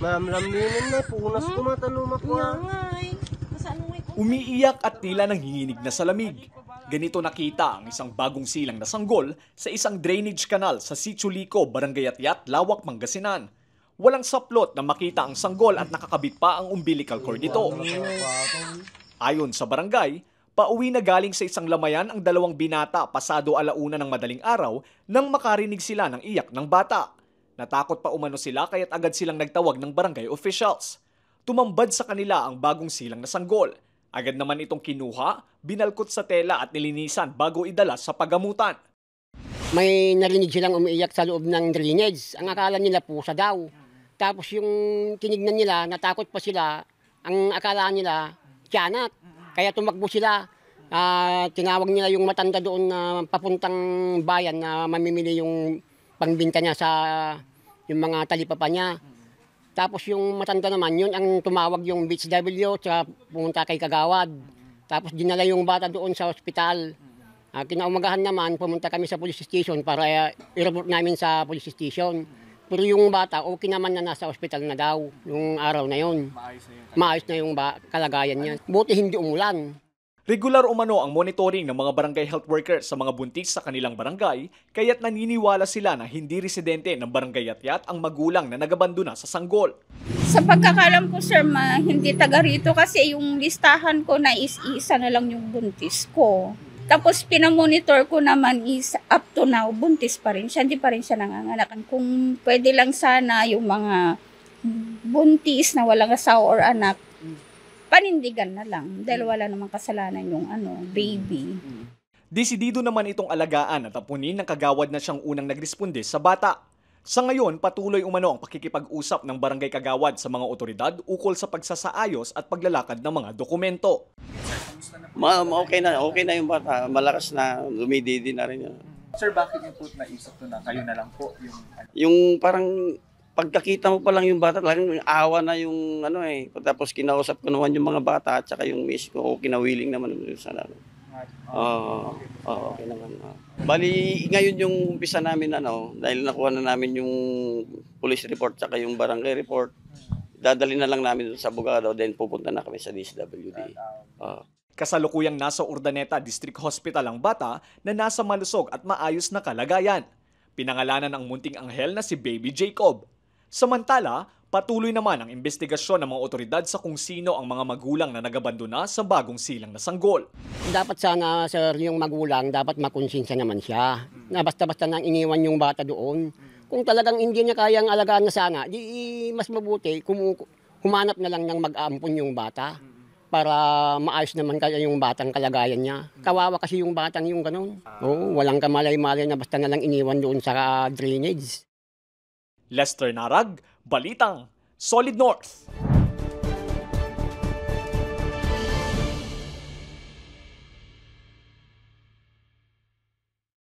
Ma'am, laminin na. Punas ko matanong ako. Umiiyak at tila nanginginig na sa lamig. Ganito nakita ang isang bagong silang na sanggol sa isang drainage canal sa Sitio Lico, Barangay Atyat, Lawak, Pangasinan. Walang saplot na makita ang sanggol at nakakabit pa ang umbilical cord nito. Ayon sa barangay, pauwi na galing sa isang lamayan ang dalawang binata pasado 1:00 ng madaling araw nang makarinig sila ng iyak ng bata. Natakot pa umano sila kaya't agad silang nagtawag ng barangay officials. Tumambad sa kanila ang bagong silang na sanggol. Agad naman itong kinuha, binalkot sa tela at nilinisan bago idala sa pagamutan. May narinig silang umiiyak sa loob ng drainage. Ang akala nila pusa daw. Tapos yung tinignan nila, natakot pa sila. Ang akala nila, tiyanak. Kaya tumakbo sila. Tinawag nila yung matanda doon na papuntang bayan na mamimili yung pangbinta niya sa yung mga talipapa niya. Tapos yung matanda naman, yun ang tumawag yung BHW sa pumunta kay Kagawad. Tapos dinala yung bata doon sa ospital. Kinaumagahan naman, pumunta kami sa police station para i-report namin sa police station. Pero yung bata, okay naman na nasa ospital na daw, yung araw na yun. Maayos na yung kalagayan niya. Buti hindi umulan. Regular umano ang monitoring ng mga barangay health workers sa mga buntis sa kanilang barangay, kaya't naniniwala sila na hindi residente ng Barangay Atyat ang magulang na nagabandona sa sanggol. Sa pagkakalam ko, sir, hindi taga rito kasi yung listahan ko na isa na lang yung buntis ko. Tapos pinamonitor ko naman is up to now, buntis pa rin siya, hindi pa rin siya nanganganakan. Kung pwede lang sana yung mga buntis na walang asawa or anak, panindigan na lang dahil wala namang kasalanan yung baby. Desidido naman itong alagaan at apunin ng Kagawad na siyang unang nagresponde sa bata. Sa ngayon, patuloy umano ang pakikipag-usap ng Barangay Kagawad sa mga otoridad ukol sa pagsasaayos at paglalakad ng mga dokumento. Okay na yung bata. Malakas na, lumididi na rin yun. Sir, bakit niyo po naisip to na kayo na lang po yung parang pagkakita mo pa lang yung bata, talagang awa na yung tapos kinausap ko naman yung mga bata at saka yung miss ko, kinawiling naman sa okay naman. Bali, ngayon yung umpisa namin dahil nakuha na namin yung police report at saka yung barangay report, dadali na lang namin sa abogado, then pupunta na kami sa DSWD. Kasalukuyang nasa Urdaneta District Hospital ang bata na nasa malusog at maayos na kalagayan. Pinangalanan ang munting anghel na si Baby Jacob. Samantala, patuloy naman ang investigasyon ng mga otoridad sa kung sino ang mga magulang na nagabandona sa bagong silang na sanggol. Dapat sana, sir, yung magulang, dapat makonsensya naman siya. Na basta-basta nang iniwan yung bata doon. Kung talagang hindi niya kayang alagaan na sana, di mas mabuti humanap na lang ng mag-aampon yung bata para maayos naman kaya yung batang kalagayan niya. Kawawa kasi yung batang yung ganun. Walang kamalay-malay na basta na lang iniwan doon sa drainage. Lester Narag, Balitang, Solid North.